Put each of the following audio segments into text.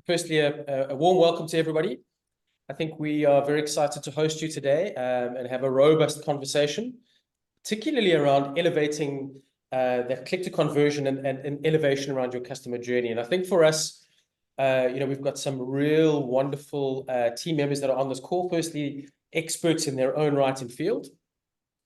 Firstly, a warm welcome to everybody. I think we are very excited to host you today and have a robust conversation, particularly around elevating that click-to-conversion and elevation around your customer journey. And I think for us, we've got some real wonderful team members that are on this call. Firstly, experts in their own right and field,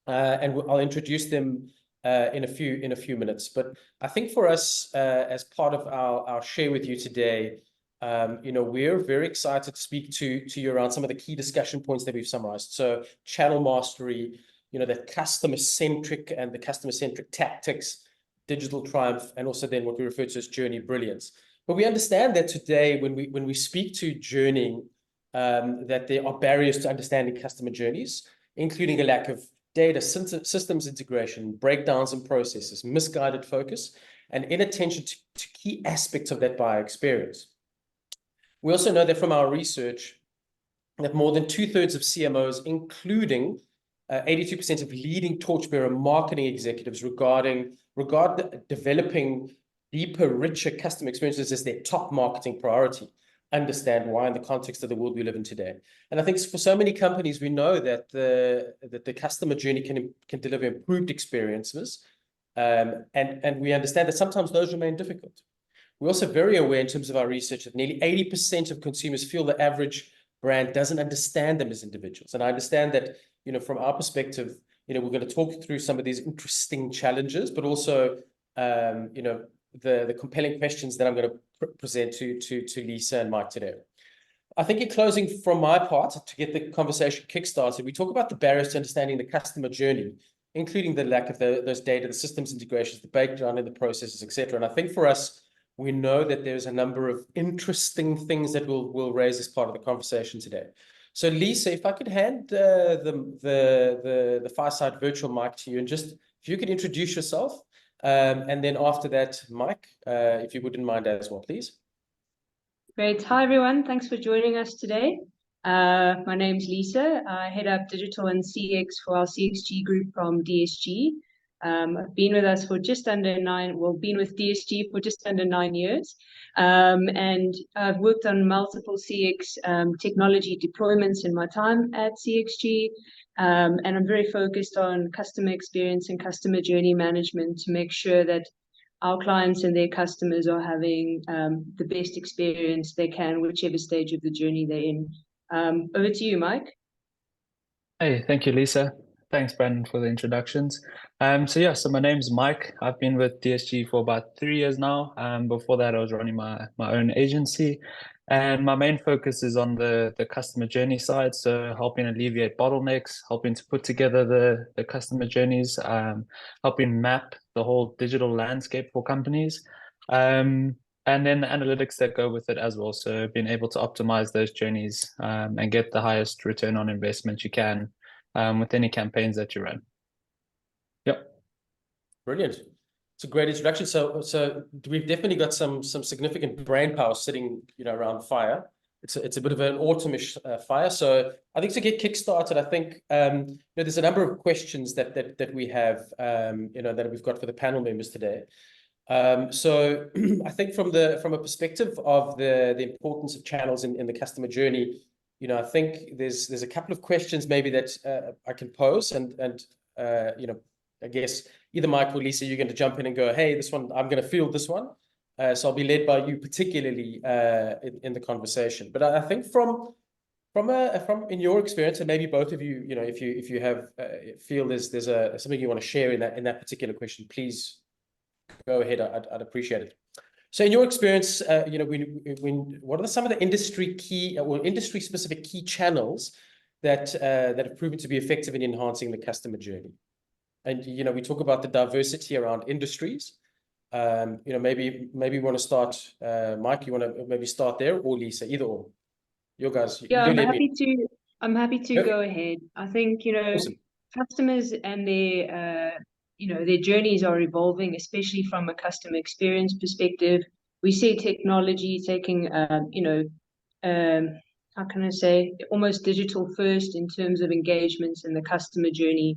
and I'll introduce them in a few minutes. But I think for us, as part of our share with you today, we're very excited to speak to you around some of the key discussion points that we've summarized. So channel mastery, that customer-centric and the customer-centric tactics, digital triumph, and also then what we refer to as journey brilliance. But we understand that today, when we speak to journeying, that there are barriers to understanding customer journeys, including a lack of data, systems integration, breakdowns in processes, misguided focus, and inattention to key aspects of that buyer experience. We also know that from our research that more than 2/3 of CMOs, including 82% of leading torchbearer marketing executives, regard developing deeper, richer customer experiences as their top marketing priority. Understand why in the context of the world we live in today. And I think for so many companies, we know that the customer journey can deliver improved experiences, and we understand that sometimes those remain difficult. We're also very aware in terms of our research that nearly 80% of consumers feel the average brand doesn't understand them as individuals. And I understand that, from our perspective, we're going to talk through some of these interesting challenges, but also, the compelling questions that I'm going to present to Lisa and Mike today. I think in closing, from my part, to get the conversation kickstarted, we talk about the barriers to understanding the customer journey, including the lack of those data, the systems integrations, the breakdown in the processes, etc. And I think for us, we know that there's a number of interesting things that we'll raise as part of the conversation today. So Lisa, if I could hand the Fireside virtual mic to you, and just if you could introduce yourself, and then after that, Mike, if you wouldn't mind as well, please. Great. Hi, everyone. Thanks for joining us today. My name's Lisa. I head up digital and CX for our CXG group from DSG. I've been with us for just under been with DSG for just under 9 years. And I've worked on multiple CX technology deployments in my time at CXG. And I'm very focused on customer experience and customer journey management to make sure that our clients and their customers are having the best experience they can, whichever stage of the journey they're in. Over to you, Mike. Hey, thank you, Lisa. Thanks, Brandon, for the introductions. So my name's Mike. I've been with DSG for about 3 years now. Before that, I was running my own agency. And my main focus is on the customer journey side, so helping alleviate bottlenecks, helping to put together the customer journeys, helping map the whole digital landscape for companies, and then the analytics that go with it as well. So being able to optimize those journeys and get the highest return on investment you can with any campaigns that you run. Yep. Brilliant. It's a great introduction. So we've definitely got some significant brain power sitting, around fire. It's a bit of an autumnish fire. So I think to get kickstarted, I think there's a number of questions that we have, that we've got for the panel members today. So I think from a perspective of the importance of channels in the customer journey, I think there's a couple of questions maybe that I can pose, and I guess either Mike or Lisa, you're going to jump in and go, hey, this one, I'm going to field this one. So I'll be led by you particularly in the conversation. But I think from in your experience, and maybe both of you, if you have feel there's something you want to share in that particular question, please go ahead. I'd appreciate it. So in your experience, what are some of the industry specific key channels that have proven to be effective in enhancing the customer journey? And we talk about the diversity around industries. Maybe we want to start. Mike, you want to maybe start there, or Lisa, either or. You guys. Yeah, I'm happy to go ahead. I think Awesome. Customers and their journeys are evolving, especially from a customer experience perspective. We see technology taking, how can I say, almost digital first in terms of engagements in the customer journey.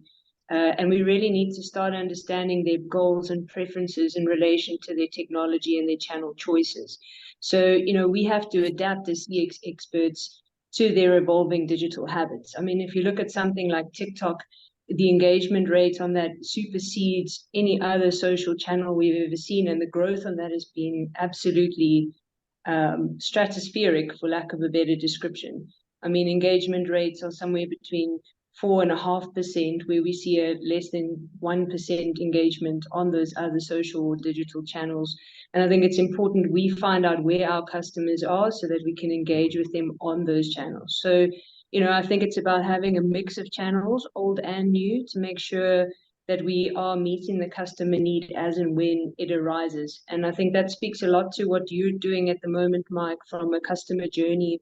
And we really need to start understanding their goals and preferences in relation to their technology and their channel choices. So, we have to adapt as CX experts to their evolving digital habits. I mean, if you look at something like TikTok, the engagement rate on that supersedes any other social channel we've ever seen, and the growth on that has been absolutely stratospheric, for lack of a better description. I mean, engagement rates are somewhere between 4.5%, where we see a less than 1% engagement on those other social or digital channels. And I think it's important we find out where our customers are so that we can engage with them on those channels. So, I think it's about having a mix of channels, old and new, to make sure that we are meeting the customer need as and when it arises. And I think that speaks a lot to what you're doing at the moment, Mike, from a customer journey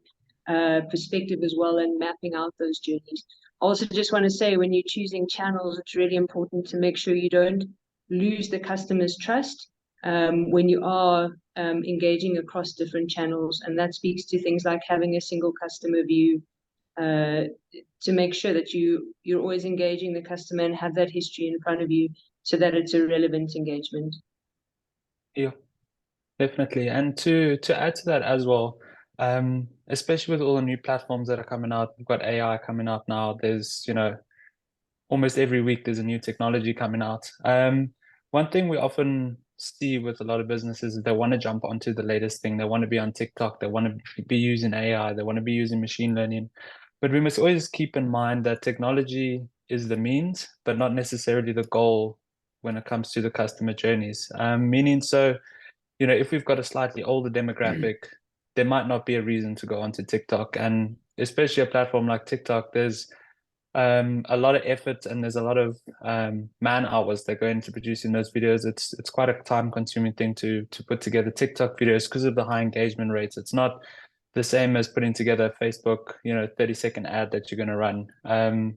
perspective as well, and mapping out those journeys. I also just want to say, when you're choosing channels, it's really important to make sure you don't lose the customer's trust when you are engaging across different channels. And that speaks to things like having a single customer view, to make sure that you're always engaging the customer and have that history in front of you so that it's a relevant engagement. Yeah, definitely. And to add to that as well, especially with all the new platforms that are coming out, we've got AI coming out now. There's, almost every week there's a new technology coming out. One thing we often see with a lot of businesses is they want to jump onto the latest thing. They want to be on TikTok. They want to be using AI. They want to be using machine learning. But we must always keep in mind that technology is the means, but not necessarily the goal when it comes to the customer journeys. Meaning, so, if we've got a slightly older demographic, there might not be a reason to go onto TikTok. And especially a platform like TikTok, there's a lot of effort and there's a lot of man hours that go into producing those videos. It's quite a time-consuming thing to put together TikTok videos because of the high engagement rates. It's not the same as putting together a Facebook, 30-second ad that you're going to run.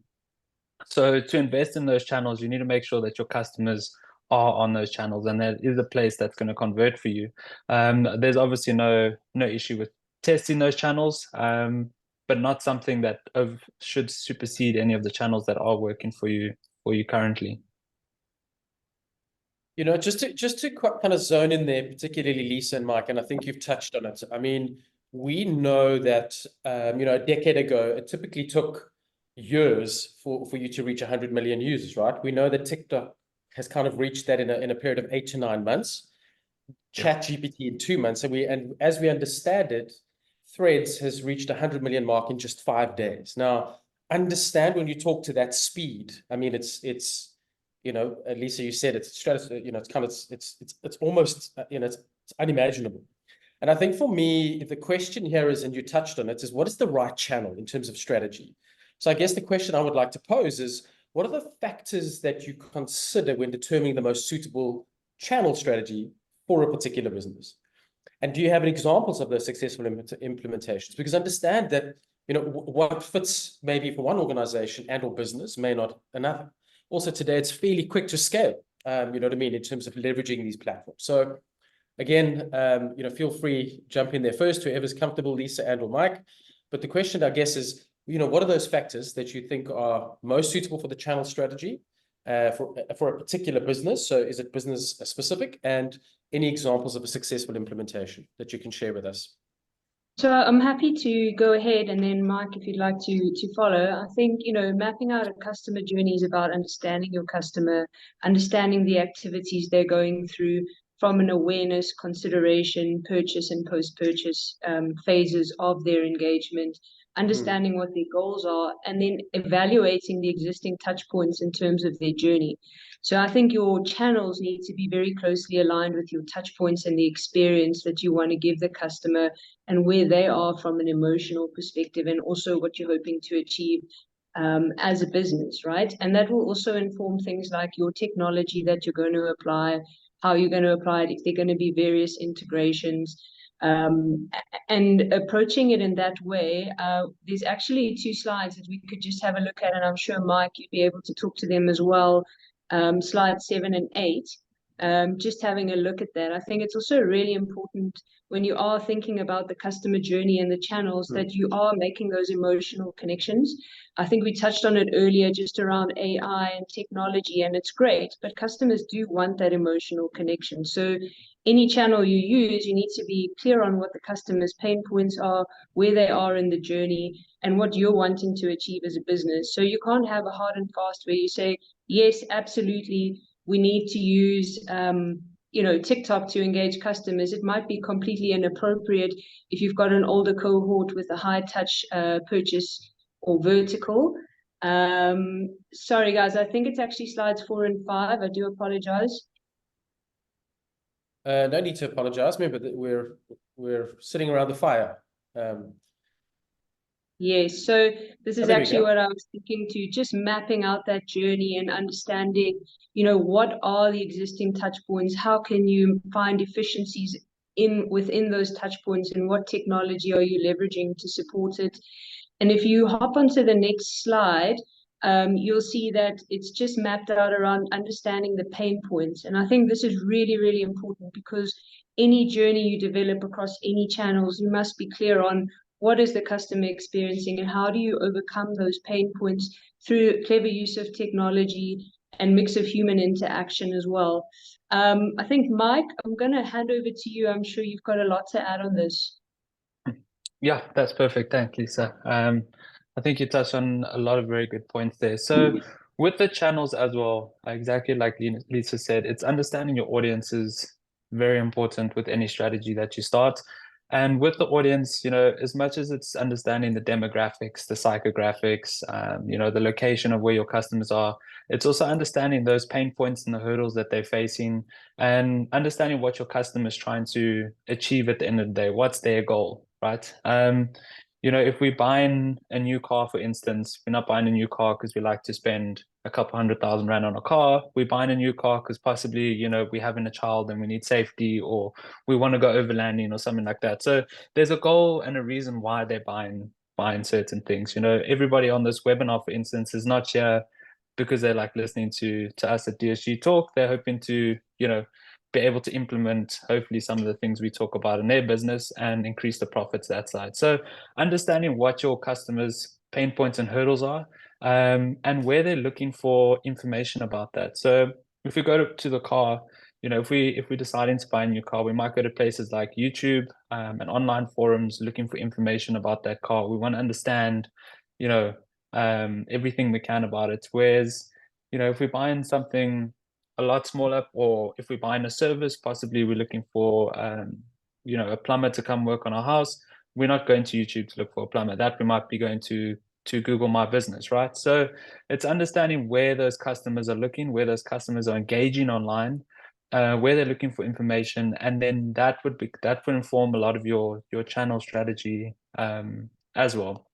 So to invest in those channels, you need to make sure that your customers are on those channels and that is a place that's going to convert for you. There's obviously no issue with testing those channels, but not something that should supersede any of the channels that are working for you currently. Just to kind of zone in there, particularly Lisa and Mike, and I think you've touched on it. I mean, we know that a decade ago, it typically took years for you to reach 100 million users, right? We know that TikTok has kind of reached that in a period of 8 to 9 months. ChatGPT in 2 months, and as we understand it, Threads has reached 100 million mark in just 5 days. Now, understand when you talk to that speed. I mean, it's Lisa, you said it's almost it's unimaginable. And I think for me, the question here is, and you touched on it, is what is the right channel in terms of strategy? So I guess the question I would like to pose is, what are the factors that you consider when determining the most suitable channel strategy for a particular business? And do you have any examples of those successful implementations? Because understand that, what fits maybe for one organization and or business may not another. Also today, it's fairly quick to scale, you know what I mean, in terms of leveraging these platforms. So again, feel free, jump in there first, whoever's comfortable, Lisa and or Mike. But the question, I guess, is, what are those factors that you think are most suitable for the channel strategy for a particular business? So is it business specific, and any examples of a successful implementation that you can share with us? So I'm happy to go ahead, and then Mike, if you'd like to follow. I think, mapping out a customer journey is about understanding your customer, understanding the activities they're going through from an awareness, consideration, purchase and post-purchase phases of their engagement, understanding what their goals are, and then evaluating the existing touch points in terms of their journey. So I think your channels need to be very closely aligned with your touch points and the experience that you want to give the customer and where they are from an emotional perspective, and also what you're hoping to achieve as a business, right? And that will also inform things like your technology that you're going to apply, how you're going to apply it, if there are going to be various integrations, and approaching it in that way. There's actually 2 slides that we could just have a look at, and I'm sure, Mike, you'd be able to talk to them as well. Slide 7 and 8. just having a look at that. I think it's also really important when you are thinking about the customer journey and the channels that you are making those emotional connections. I think we touched on it earlier just around AI and technology, and it's great, but customers do want that emotional connection. So any channel you use, you need to be clear on what the customer's pain points are, where they are in the journey, and what you're wanting to achieve as a business. So you can't have a hard and fast where you say, yes, absolutely, we need to use TikTok to engage customers. It might be completely inappropriate if you've got an older cohort with a high touch purchase or vertical. Sorry guys, I think it's actually slides 4 and 5. I do apologize. No need to apologize. Remember that we're sitting around the fire. Yes, so this is there we actually go. what I was thinking to, just mapping out that journey and understanding, you know, what are the existing touch points? How can you find efficiencies within those touch points, and what technology are you leveraging to support it? And if you hop onto the next slide, you'll see that it's just mapped out around understanding the pain points. And I think this is really, really important, because any journey you develop across any channels, you must be clear on what is the customer experiencing and how do you overcome those pain points through clever use of technology and mix of human interaction as well. I think, Mike, I'm going to hand over to you. I'm sure you've got a lot to add on this. Yeah, that's perfect. Thanks, Lisa. I think you touched on a lot of very good points there. So with the channels as well, exactly like Lisa said, it's understanding your audience is very important with any strategy that you start. And with the audience, you know, as much as it's understanding the demographics, the psychographics, the location of where your customers are, it's also understanding those pain points and the hurdles that they're facing, and understanding what your customer is trying to achieve at the end of the day. What's their goal, right? If we're buying a new car, for instance, we're not buying a new car because we like to spend a couple $100,000 on a car. We're buying a new car because possibly, we're having a child and we need safety, or we want to go overlanding or something like that. So there's a goal and a reason why they're buying certain things. Everybody on this webinar, for instance, is not here because they like listening to us at DSG talk. They're hoping to, be able to implement hopefully some of the things we talk about in their business and increase the profits that side. So understanding what your customers' pain points and hurdles are, and where they're looking for information about that. So if we go to the car, if we're deciding to buy a new car, we might go to places like YouTube, and online forums looking for information about that car. We want to understand, everything we can about it. Whereas, if we're buying something a lot smaller, or if we're buying a service, possibly we're looking for a plumber to come work on our house, we're not going to YouTube to look for a plumber. That we might be going to Google My Business, right? So it's understanding where those customers are looking, where those customers are engaging online, where they're looking for information, and then that would inform a lot of your channel strategy as well.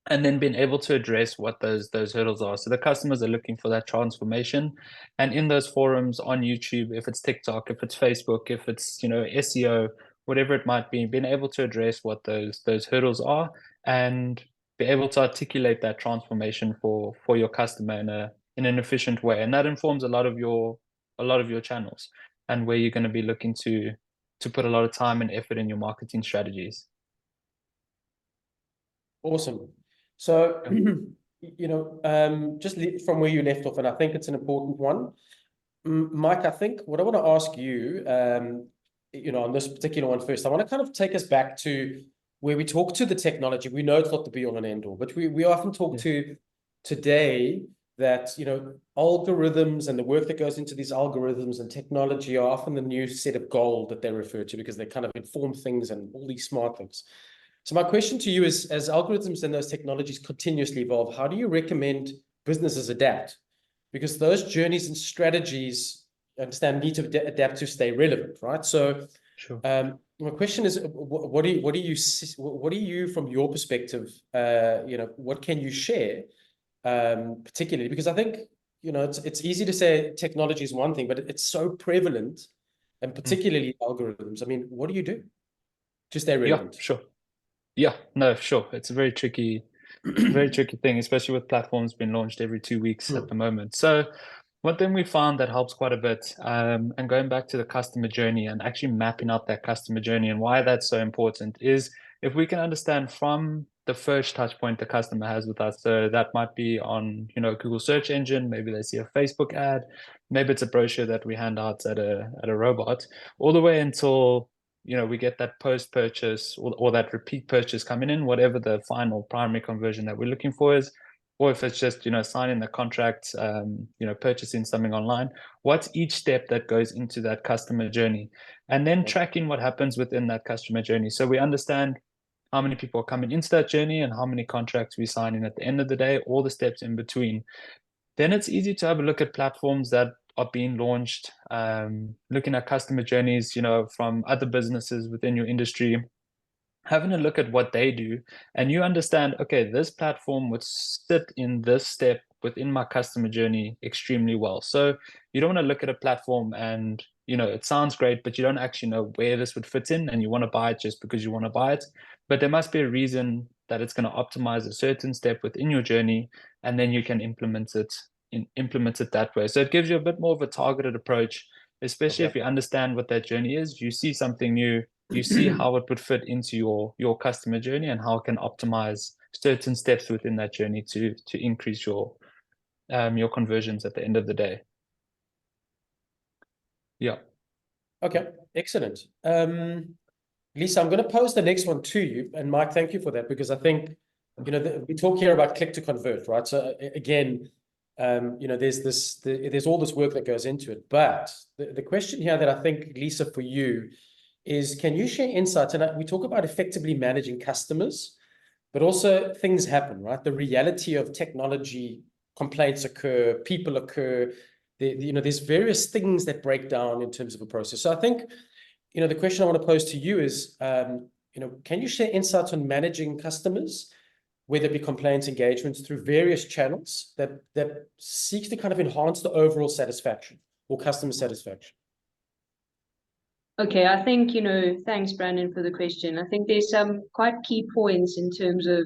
And then being able to address what those hurdles are. So the customers are looking for that transformation, and in those forums on YouTube, if it's TikTok, if it's Facebook, if it's SEO, whatever it might be, being able to address what those hurdles are and be able to articulate that transformation for your customer in an efficient way, and that informs a lot of your channels and where you're going to be looking to put a lot of time and effort in your marketing strategies. Awesome. So, just from where you left off, and I think it's an important one, Mike, I think what I want to ask you, on this particular one first, I want to kind of take us back to where we talk to the technology. We know it's not the be all and end all, but we often talk to today that, algorithms and the work that goes into these algorithms and technology are often the new set of gold that they refer to, because they kind of inform things and all these smart things. So my question to you is, as algorithms and those technologies continuously evolve, how do you recommend businesses adapt? Because those journeys and strategies, I understand, need to adapt to stay relevant, right? So, sure. My question is, what do you from your perspective, what can you share, particularly? Because I think, it's easy to say technology is one thing, but it's so prevalent, and particularly algorithms. I mean, what do you do to stay relevant? Yeah, sure. Yeah, no, sure. It's a very tricky thing, especially with platforms being launched every 2 weeks at the moment. So One thing we found that helps quite a bit, and going back to the customer journey and actually mapping out that customer journey and why that's so important is if we can understand from the first touch point the customer has with us. So that might be on, Google search engine, maybe they see a Facebook ad, maybe it's a brochure that we hand out at a robot, all the way until, we get that post-purchase or that repeat purchase coming in, whatever the final primary conversion that we're looking for is. Or if it's just, signing the contract, purchasing something online, what's each step that goes into that customer journey? And then tracking what happens within that customer journey. So we understand how many people are coming into that journey and how many contracts we sign in at the end of the day, all the steps in between. Then it's easy to have a look at platforms that are being launched, looking at customer journeys, from other businesses within your industry, having a look at what they do, and you understand, okay, this platform would sit in this step within my customer journey extremely well. So you don't want to look at a platform and, it sounds great, but you don't actually know where this would fit in, and you want to buy it just because you want to buy it. But there must be a reason that it's going to optimize a certain step within your journey, and then you can implement it that way. So it gives you a bit more of a targeted approach, especially if you understand what that journey is. You see something new, you see how it would fit into your customer journey and how it can optimize certain steps within that journey to increase your conversions at the end of the day. Yeah. Okay, excellent. Lisa, I'm going to pose the next one to you. And Mike, thank you for that, because I think, we talk here about click to convert, right? So again, there's all this work that goes into it. But the question here that I think, Lisa, for you is, can you share insights? And we talk about effectively managing customers, but also things happen, right? The reality of technology, complaints occur, people occur. There's various things that break down in terms of a process. So I think, the question I want to pose to you is, can you share insights on managing customers, whether it be complaints, engagements, through various channels that seeks to kind of enhance the overall satisfaction or customer satisfaction? Okay, I think, thanks, Brandon, for the question. I think there's some quite key points in terms of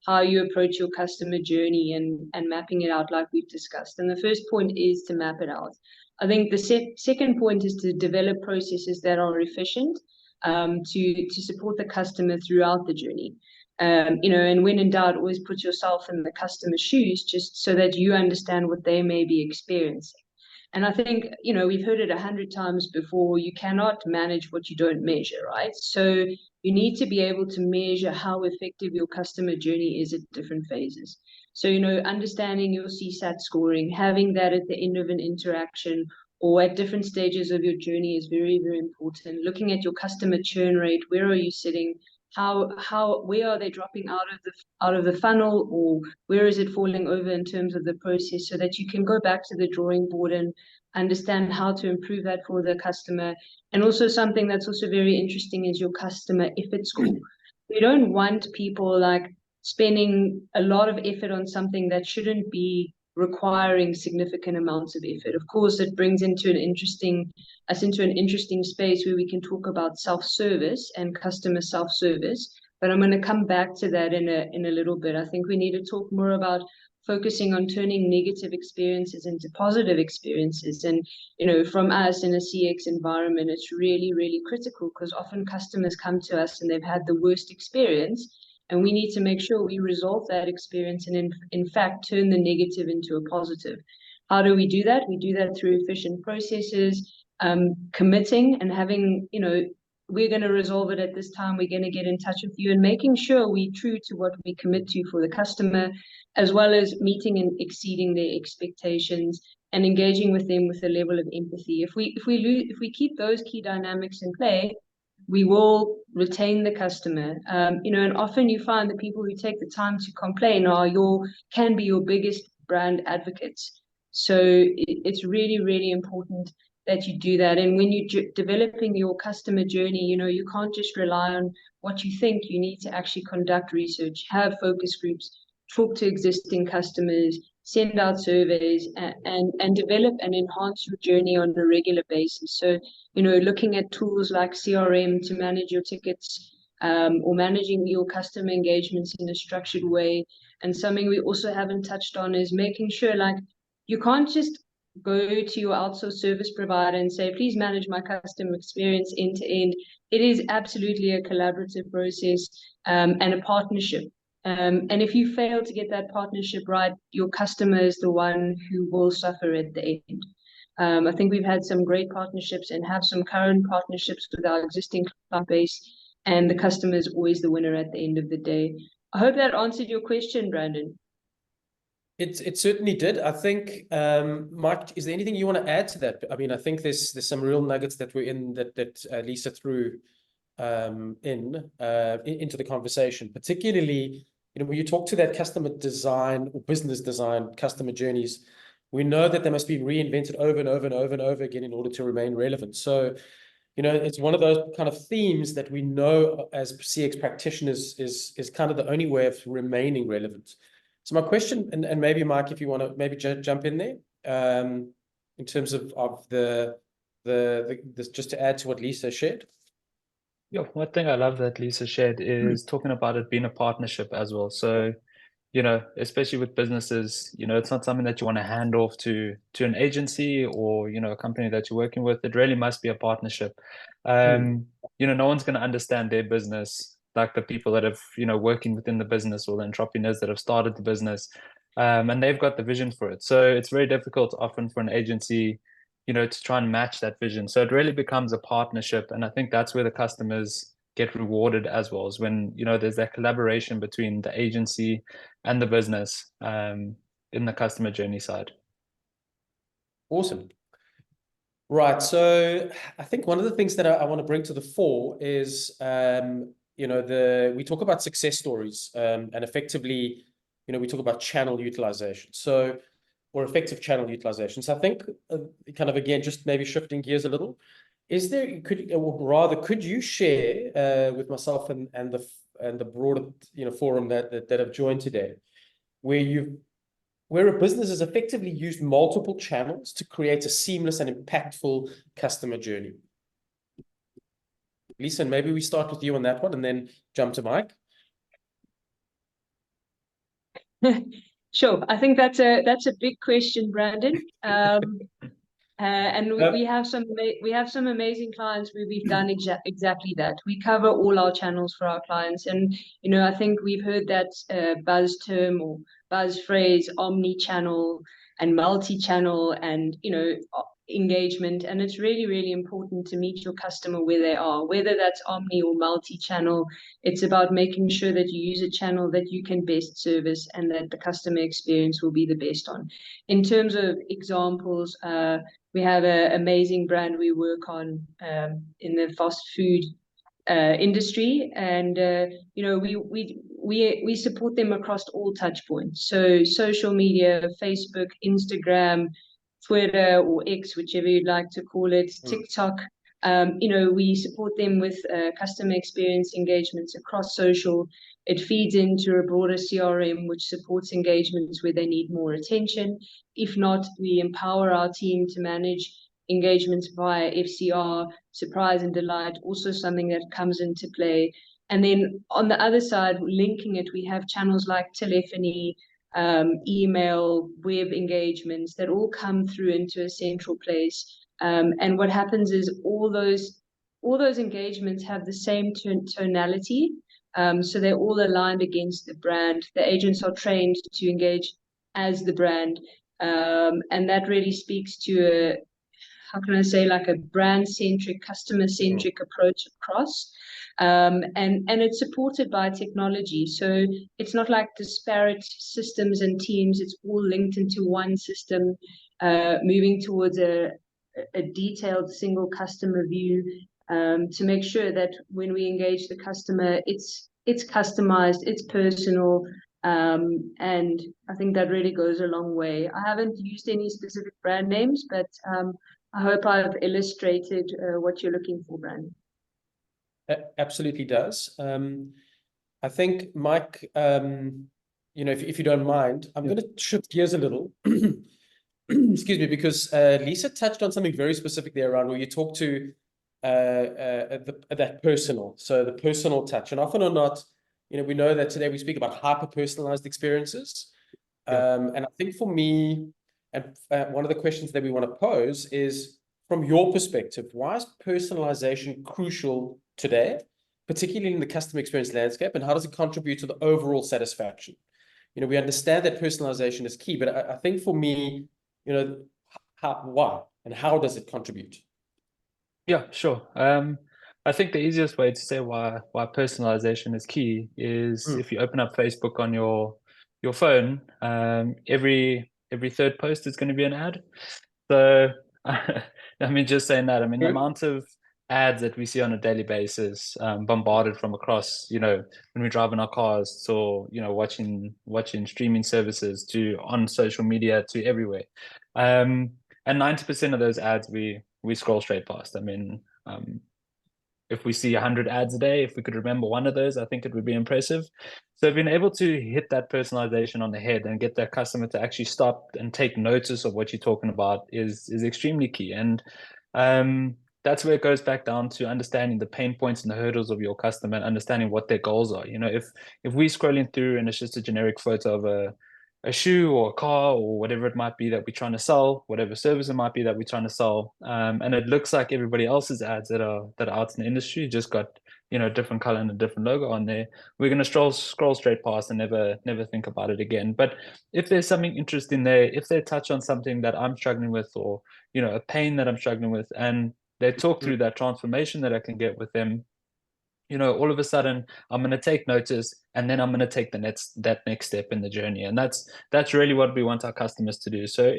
how you approach your customer journey and mapping it out like we've discussed. And the first point is to map it out. I think the second point is to develop processes that are efficient to support the customer throughout the journey. And when in doubt, always put yourself in the customer's shoes, just so that you understand what they may be experiencing. And I think, we've heard it 100 times before, you cannot manage what you don't measure, right? So you need to be able to measure how effective your customer journey is at different phases. So, understanding your CSAT scoring, having that at the end of an interaction or at different stages of your journey is very, very important. Looking at your customer churn rate, where are you sitting? Where are they dropping out of the funnel, or where is it falling over in terms of the process, so that you can go back to the drawing board and understand how to improve that for the customer. And also something that's also very interesting is your customer effort score. We don't want people like spending a lot of effort on something that shouldn't be requiring significant amounts of effort. Of course, it brings us into an interesting space where we can talk about self-service and customer self-service. But I'm going to come back to that in a little bit. I think we need to talk more about focusing on turning negative experiences into positive experiences. And, from us in a CX environment, it's really, really critical, because often customers come to us and they've had the worst experience. And we need to make sure we resolve that experience and, in fact, turn the negative into a positive. How do we do that? We do that through efficient processes, committing and having, we're going to resolve it at this time, we're going to get in touch with you, and making sure we're true to what we commit to for the customer, as well as meeting and exceeding their expectations and engaging with them with a level of empathy. If we keep those key dynamics in play, we will retain the customer. And often you find the people who take the time to complain can be your biggest brand advocates. So it's really, really important that you do that. And when you're developing your customer journey, you can't just rely on what you think. You need to actually conduct research, have focus groups, talk to existing customers, send out surveys, and develop and enhance your journey on a regular basis. So, looking at tools like CRM to manage your tickets, or managing your customer engagements in a structured way. And something we also haven't touched on is making sure, like, you can't just go to your outsourced service provider and say, please manage my customer experience end to end. It is absolutely a collaborative process and a partnership. And if you fail to get that partnership right, your customer is the one who will suffer at the end. I think we've had some great partnerships and have some current partnerships with our existing client base, and the customer is always the winner at the end of the day. I hope that answered your question, Brandon. It certainly did. I think, Mike, is there anything you want to add to that? I mean, I think there's some real nuggets that we're in that Lisa threw into the conversation, particularly, when you talk to that customer design or business design, customer journeys, we know that they must be reinvented over and over and over and over again in order to remain relevant. So, it's one of those kind of themes that we know as CX practitioners is kind of the only way of remaining relevant. So my question, and maybe Mike, if you want to maybe jump in there, in terms of this, just to add to what Lisa shared. Yeah, one thing I love that Lisa shared is talking about it being a partnership as well. So, especially with businesses, it's not something that you want to hand off to an agency or, a company that you're working with. It really must be a partnership. No one's going to understand their business like the people that have, working within the business, or the entrepreneurs that have started the business, and they've got the vision for it. So it's very difficult often for an agency, to try and match that vision. So it really becomes a partnership. And I think that's where the customers get rewarded as well, is when, there's that collaboration between the agency and the business in the customer journey side. Awesome. Right. So I think one of the things that I want to bring to the fore is, we talk about success stories, and effectively, we talk about channel utilization. So, or effective channel utilization. So I think, kind of again, just maybe shifting gears a little, could you share with myself and the broader forum that have joined today, where a business has effectively used multiple channels to create a seamless and impactful customer journey? Lisa, maybe we start with you on that one and then jump to Mike. Sure. I think that's a big question, Brandon. And we have some amazing clients where we've done exactly that. We cover all our channels for our clients, and I think we've heard that buzz term or buzz phrase, omni-channel and multi-channel, and engagement. And it's really, really important to meet your customer where they are, whether that's omni or multi-channel. It's about making sure that you use a channel that you can best service and that the customer experience will be the best on. In terms of examples, we have an amazing brand we work on in the fast food industry, and we support them across all touch points. So social media, Facebook, Instagram, Twitter, or X, whichever you'd like to call it, TikTok. We support them with customer experience engagements across social. It feeds into a broader CRM, which supports engagements where they need more attention. If not, we empower our team to manage engagements via FCR, surprise and delight, also something that comes into play. And then on the other side, linking it, we have channels like telephony, email, web engagements that all come through into a central place. And what happens is all those engagements have the same tonality. So they're all aligned against the brand. The agents are trained to engage as the brand. And that really speaks to like a brand-centric, customer-centric approach across. And it's supported by technology. So it's not like disparate systems and teams. It's all linked into one system, moving towards a detailed single customer view, to make sure that when we engage the customer, it's customized, it's personal. And I think that really goes a long way. I haven't used any specific brand names, but I hope I've illustrated what you're looking for, Brandon. Absolutely does. I think, Mike, if you don't mind, I'm going to shift gears a little. Excuse me, because Lisa touched on something very specific there around where you talk to that personal, so the personal touch. And often or not, we know that today we speak about hyper-personalized experiences. And I think for me, And one of the questions that we want to pose is, from your perspective, why is personalization crucial today, particularly in the customer experience landscape, and how does it contribute to the overall satisfaction? We understand that personalization is key, but I think for me, why and how does it contribute? Yeah, sure. I think the easiest way to say why personalization is key is if you open up Facebook on your phone, every third post is going to be an ad. So I mean, just saying that, I mean, the amount of ads that we see on a daily basis, bombarded from across, when we drive in our cars, or watching streaming services, to on social media, to everywhere, and 90% of those ads we scroll straight past. I mean, if we see 100 ads a day, if we could remember one of those, I think it would be impressive. So being able to hit that personalization on the head and get that customer to actually stop and take notice of what you're talking about is extremely key. And that's where it goes back down to understanding the pain points and the hurdles of your customer and understanding what their goals are. If we're scrolling through and it's just a generic photo of a shoe or a car or whatever it might be that we're trying to sell, whatever service it might be that we're trying to sell, and it looks like everybody else's ads that are out in the industry, just got different color and a different logo on there, we're going to scroll straight past and never think about it again. But if there's something interesting there, if they touch on something that I'm struggling with, or a pain that I'm struggling with, and they talk through that transformation that I can get with them, all of a sudden I'm going to take notice, and then I'm going to take that next step in the journey. And that's really what we want our customers to do. So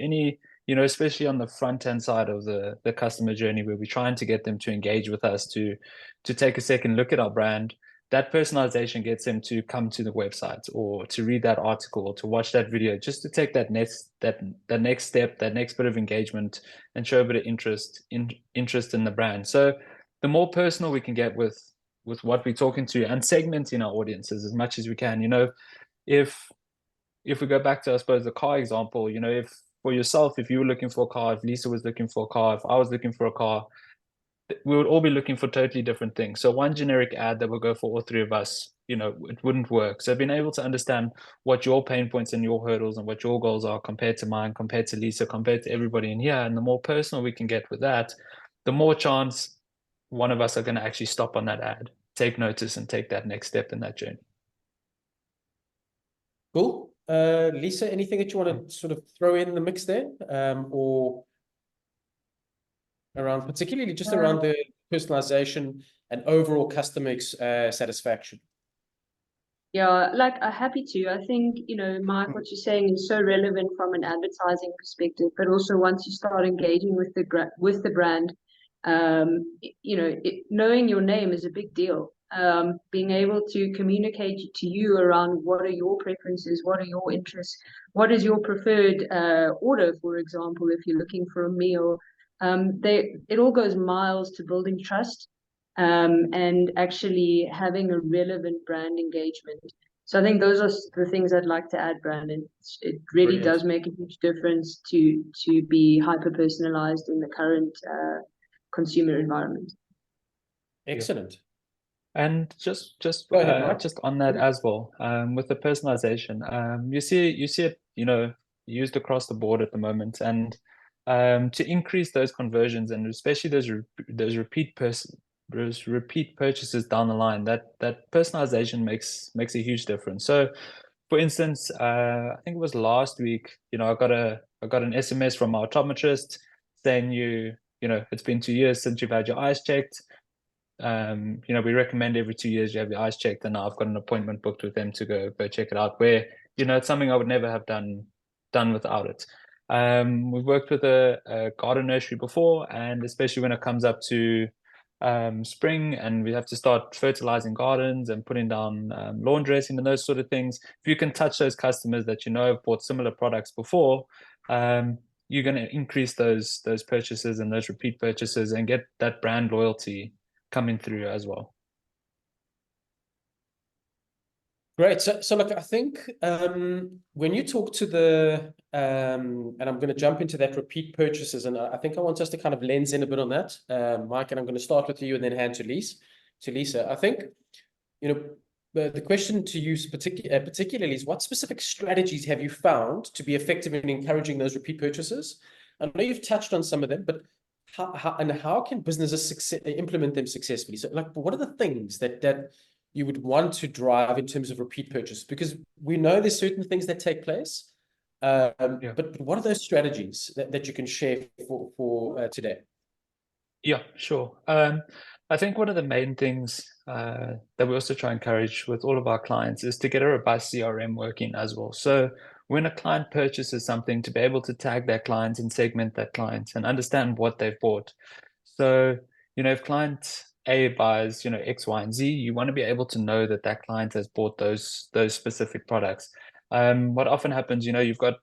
especially on the front end side of the customer journey, where we're trying to get them to engage with us, to take a second look at our brand, that personalization gets them to come to the website, or to read that article, or to watch that video, just to take that next step, that next bit of engagement, and show a bit of interest in the brand. So the more personal we can get with what we're talking to, and segmenting our audiences as much as we can. If we go back to, I suppose, the car example, if for yourself, if you were looking for a car, if Lisa was looking for a car, if I was looking for a car, we would all be looking for totally different things. So one generic ad that will go for all three of us, it wouldn't work. So being able to understand what your pain points and your hurdles and what your goals are, compared to mine, compared to Lisa, compared to everybody in here, and the more personal we can get with that, the more chance one of us are going to actually stop on that ad, take notice, and take that next step in that journey. Cool. Lisa, anything that you want to sort of throw in the mix there, or around, particularly just around the personalization and overall customer satisfaction? Yeah, I'm happy to. I think, Mike, what you're saying is so relevant from an advertising perspective, but also once you start engaging with the brand, knowing your name is a big deal. Being able to communicate to you around what are your preferences, what are your interests, what is your preferred order, for example, if you're looking for a meal. It all goes miles to building trust, and actually having a relevant brand engagement. So I think those are the things I'd like to add, Brandon. It really does make a huge difference to be hyper personalized in the current consumer environment. Excellent. And just ahead, just on that as well, with the personalization, you see it used across the board at the moment, and to increase those conversions, and especially those repeat purchases down the line, that personalization makes a huge difference. So for instance, I think it was last week, I got an SMS from our optometrist saying it's been 2 years since you've had your eyes checked. We recommend every 2 years you have your eyes checked, and now I've got an appointment booked with them to go check it out, where it's something I would never have done without it. We've worked with a garden nursery before, and especially when it comes up to spring and we have to start fertilizing gardens and putting down lawn dressing and those sort of things, if you can touch those customers that have bought similar products before, you're going to increase those purchases and those repeat purchases, and get that brand loyalty coming through as well. Great. So look, I think when you talk to the and I'm going to jump into that repeat purchases, and I think I want us to kind of lens in a bit on that, Mike, and I'm going to start with you and then hand to Lisa. I think the question to you particularly is, what specific strategies have you found to be effective in encouraging those repeat purchases? I know you've touched on some of them, but how can businesses implement them successfully? So, like, what are the things that you would want to drive in terms of repeat purchase? Because we know there's certain things that take place, but what are those strategies that you can share for today? Yeah, sure. I think one of the main things that we also try and encourage with all of our clients is to get a robust CRM working as well. So when a client purchases something, to be able to tag their clients and segment their clients and understand what they've bought. So, if client A buys, X, Y, and Z, you want to be able to know that that client has bought those specific products. What often happens, you've got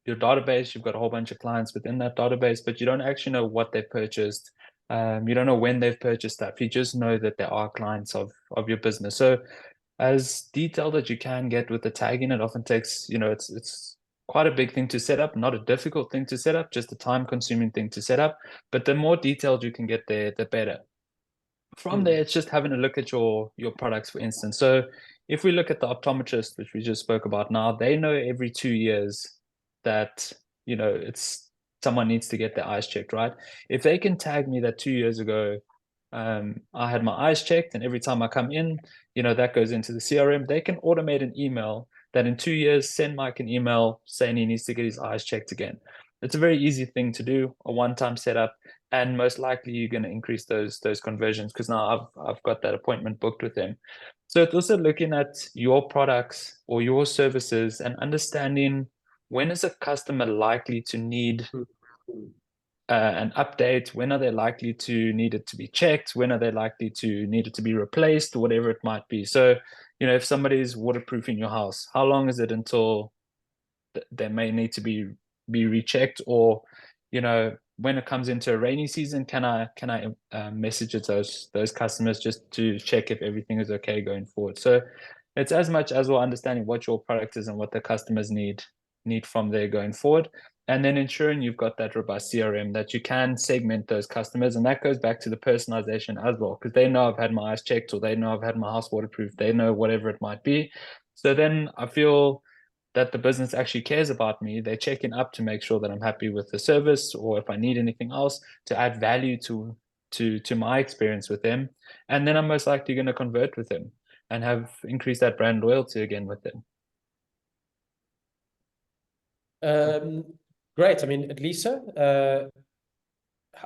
your database, you've got a whole bunch of clients within that database, but you don't actually know what they purchased. You don't know when they've purchased stuff. You just know that there are clients of your business. So as detailed as you can get with the tagging, it often takes, it's quite a big thing to set up, not a difficult thing to set up, just a time-consuming thing to set up. But the more detailed you can get there, the better. From there, it's just having a look at your products, for instance. So if we look at the optometrist, which we just spoke about now, they know every 2 years that, it's someone needs to get their eyes checked, right? If they can tag me that 2 years ago, I had my eyes checked, and every time I come in, that goes into the CRM. They can automate an email that in 2 years send Mike an email saying he needs to get his eyes checked again. It's a very easy thing to do, a one-time setup, and most likely you're going to increase those conversions because now I've got that appointment booked with them. So it's also looking at your products or your services and understanding when is a customer likely to need an update, when are they likely to need it to be checked, when are they likely to need it to be replaced, or whatever it might be. So, if somebody's waterproofing your house, how long is it until they may need to be rechecked? Or, when it comes into a rainy season, can I message it those customers just to check if everything is okay going forward? So it's as much as well understanding what your product is and what the customers need from there going forward, and then ensuring you've got that robust CRM that you can segment those customers. And that goes back to the personalization as well, because they know I've had my eyes checked, or they know I've had my house waterproofed, they know whatever it might be. So then I feel that the business actually cares about me. They're checking up to make sure that I'm happy with the service, or if I need anything else to add value to my experience with them. And then I'm most likely going to convert with them and have increased that brand loyalty again with them. Great. I mean, Lisa,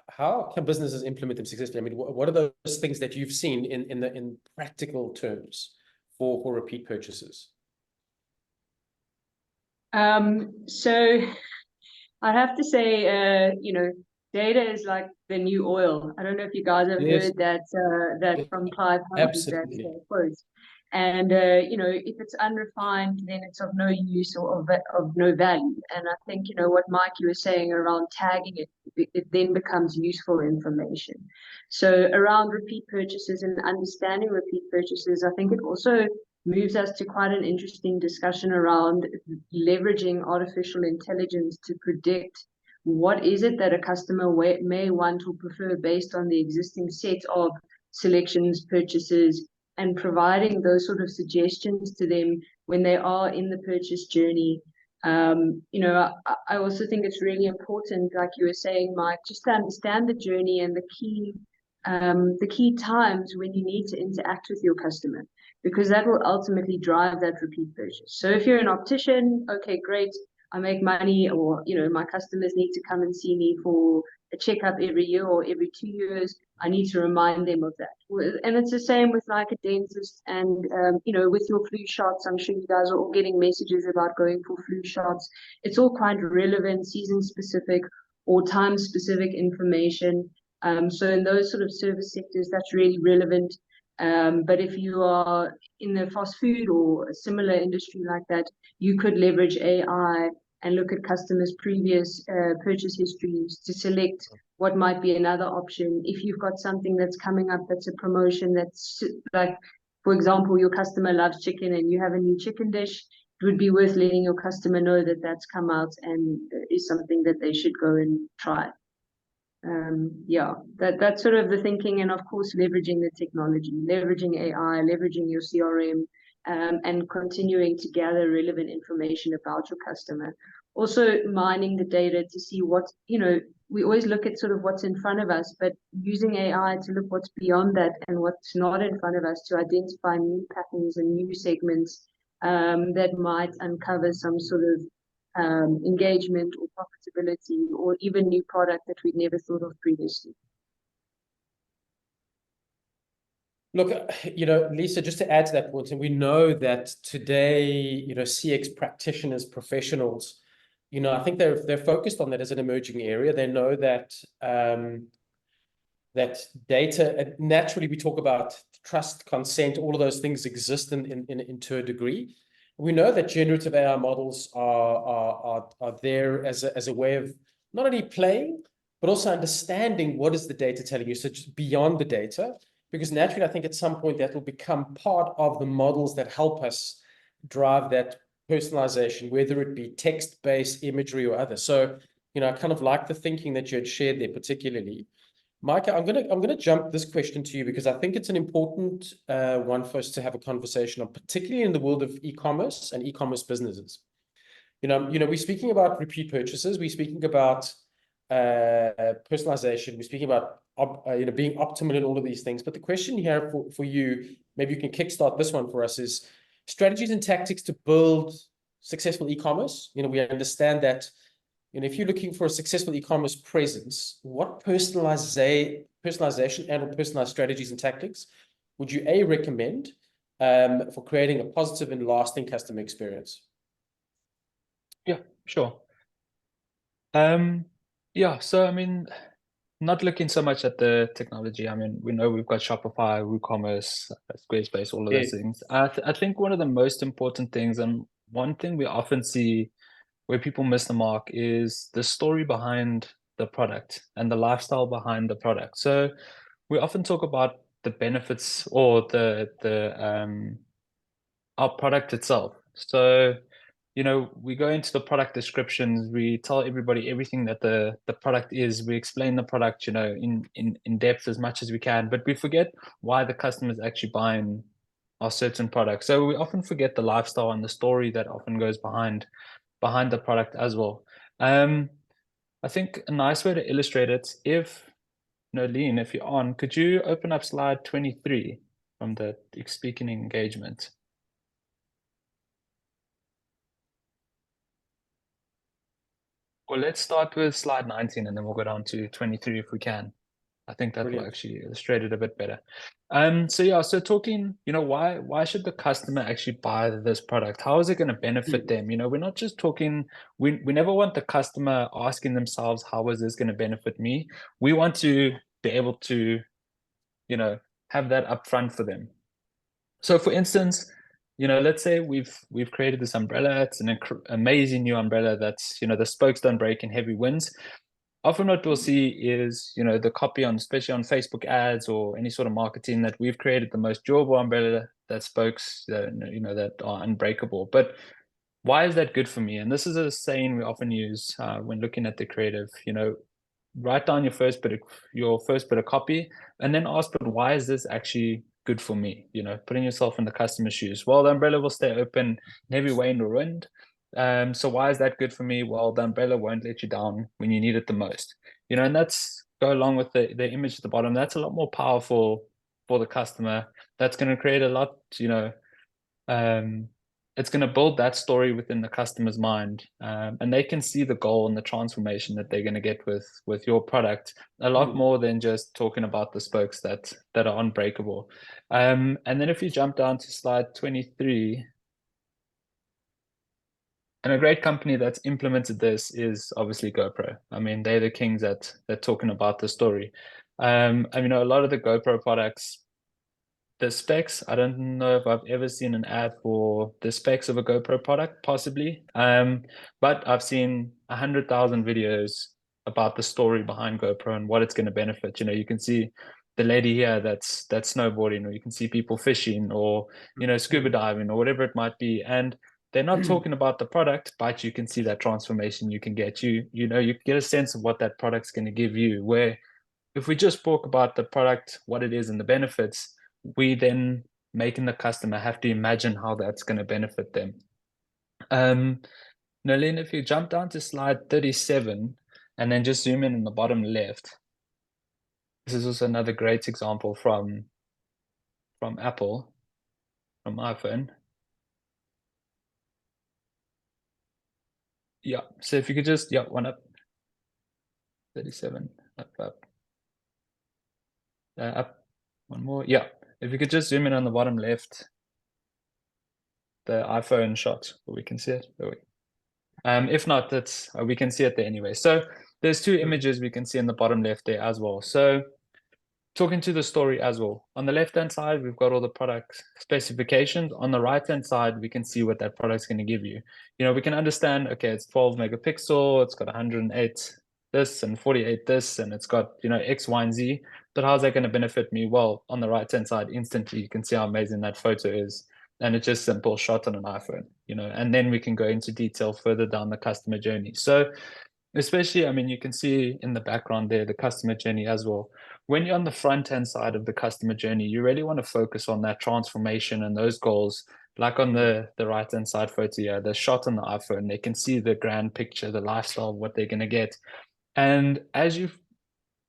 how can businesses implement them successfully? I mean, what are those things that you've seen in practical terms for repeat purchases? So I have to say, data is like the new oil. I don't know if you guys have heard that from Clive Humphreys, that quote. And if it's unrefined, then it's of no use or of no value. And I think what Mike, you were saying around tagging it then becomes useful information. So around repeat purchases and understanding repeat purchases, I think it also moves us to quite an interesting discussion around leveraging artificial intelligence to predict what is it that a customer may want or prefer based on the existing set of selections, purchases, and providing those sort of suggestions to them when they are in the purchase journey. I also think it's really important, like you were saying, Mike, just to understand the journey and the key times when you need to interact with your customer, because that will ultimately drive that repeat purchase. So if you're an optician, okay, great, I make money, or my customers need to come and see me for a checkup every year or every 2 years. I need to remind them of that. And it's the same with like a dentist and with your flu shots. I'm sure you guys are all getting messages about going for flu shots. It's all quite relevant, season specific or time specific information. So in those sort of service sectors, that's really relevant. But if you are in the fast food or a similar industry like that, you could leverage AI and look at customers' previous purchase histories to select what might be another option. If you've got something that's coming up that's a promotion that's like, for example, your customer loves chicken and you have a new chicken dish, it would be worth letting your customer know that that's come out and is something that they should go and try. That's sort of the thinking, and of course leveraging the technology, leveraging AI, leveraging your CRM and continuing to gather relevant information about your customer. Also mining the data to see what, we always look at sort of what's in front of us, but using AI to look what's beyond that and what's not in front of us to identify new patterns and new segments that might uncover some sort of engagement or profitability or even new product that we'd never thought of previously. Look, Lisa, just to add to that point, and we know that today, CX practitioners, professionals, I think they're focused on that as an emerging area. They know that that data, naturally, we talk about trust, consent, all of those things exist to a degree. We know that generative AI models are there as a way of not only playing, but also understanding what is the data telling you, so just beyond the data. Because naturally, I think at some point that will become part of the models that help us drive that personalization, whether it be text-based, imagery, or other. So, I kind of like the thinking that you had shared there, particularly. Micah, I'm gonna jump this question to you because I think it's an important one for us to have a conversation on, particularly in the world of e-commerce and e-commerce businesses. We're speaking about repeat purchases. We're speaking about personalization. We're speaking about being optimal in all of these things. But the question here for you, maybe you can kickstart this one for us, is strategies and tactics to build successful e-commerce. We understand that if you're looking for a successful e-commerce presence, what personalization and personalized strategies and tactics would you recommend for creating a positive and lasting customer experience? Yeah, sure. Yeah, so I mean, not looking so much at the technology. I mean, we know we've got Shopify, WooCommerce, Squarespace, all of those things. I think one of the most important things, and one thing we often see where people miss the mark, is the story behind the product and the lifestyle behind the product. So we often talk about the benefits or our product itself. So we go into the product descriptions, we tell everybody everything that the product is, we explain the product, in depth as much as we can, but we forget why the customer is actually buying our certain product. So we often forget the lifestyle and the story that often goes behind the product as well. I think a nice way to illustrate it, if Nolene, if you're on, could you open up slide 23 from the speaking engagement? Well, let's start with slide 19 and then we'll go down to 23 if we can. I think that will actually illustrate it a bit better. So talking, why should the customer actually buy this product? How is it going to benefit them? We're not just talking, we never want the customer asking themselves, how is this going to benefit me? We want to be able to, have that upfront for them. So for instance, let's say we've created this umbrella. It's an amazing new umbrella that's, the spokes don't break in heavy winds. Often what we'll see is, the copy especially on Facebook ads or any sort of marketing, that we've created the most durable umbrella that spokes, that are unbreakable. But why is that good for me? And this is a saying we often use when looking at the creative. Write down your first bit of copy, and then ask, but why is this actually good for me? Putting yourself in the customer's shoes. Well, the umbrella will stay open in heavy rain or wind. So why is that good for me? Well, the umbrella won't let you down when you need it the most. And that's go along with the image at the bottom. That's a lot more powerful for the customer. That's going to create a lot, it's going to build that story within the customer's mind, and they can see the goal and the transformation that they're going to get with your product a lot more than just talking about the spokes that are unbreakable. And then if you jump down to slide 23, and a great company that's implemented this is obviously GoPro. I mean, they're the kings at talking about the story. A lot of the GoPro products, the specs, I don't know if I've ever seen an ad for the specs of a GoPro product, possibly. But I've seen 100,000 videos about the story behind GoPro and what it's going to benefit. You can see the lady here that's snowboarding, or you can see people fishing, or scuba diving, or whatever it might be. And they're not talking about the product, but you can see that transformation you can get. You get a sense of what that product's going to give you. Where if we just talk about the product, what it is and the benefits, we then making the customer have to imagine how that's going to benefit them. Nolene, if you jump down to slide 37 and then just zoom in the bottom left, this is also another great example from Apple, from iPhone. Yeah, so if you could just, yeah, one up, 37, up, one more. Yeah, if you could just zoom in on the bottom left, the iPhone shot, we can see it. If not, that's we can see it there anyway. So there's two images we can see in the bottom left there as well. So talking to the story as well. On the left-hand side, we've got all the product specifications. On the right-hand side, we can see what that product's going to give you. You know, we can understand, okay, it's 12 megapixel, it's got 108 this and 48 this, and it's got, you know, X, Y, and Z. But how's that going to benefit me? Well, on the right-hand side, instantly, you can see how amazing that photo is. And it's just simple shot on an iPhone, you know, and then we can go into detail further down the customer journey. So especially, I mean, you can see in the background there, the customer journey as well. When you're on the front-hand side of the customer journey, you really want to focus on that transformation and those goals. Like on the right-hand side photo here, the shot on the iPhone, they can see the grand picture, the lifestyle, what they're going to get. And as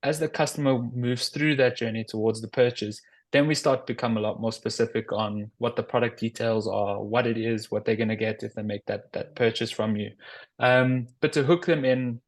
the customer moves through that journey towards the purchase, then we start to become a lot more specific on what the product details are, what it is, what they're going to get if they make that purchase from you. But to hook them in,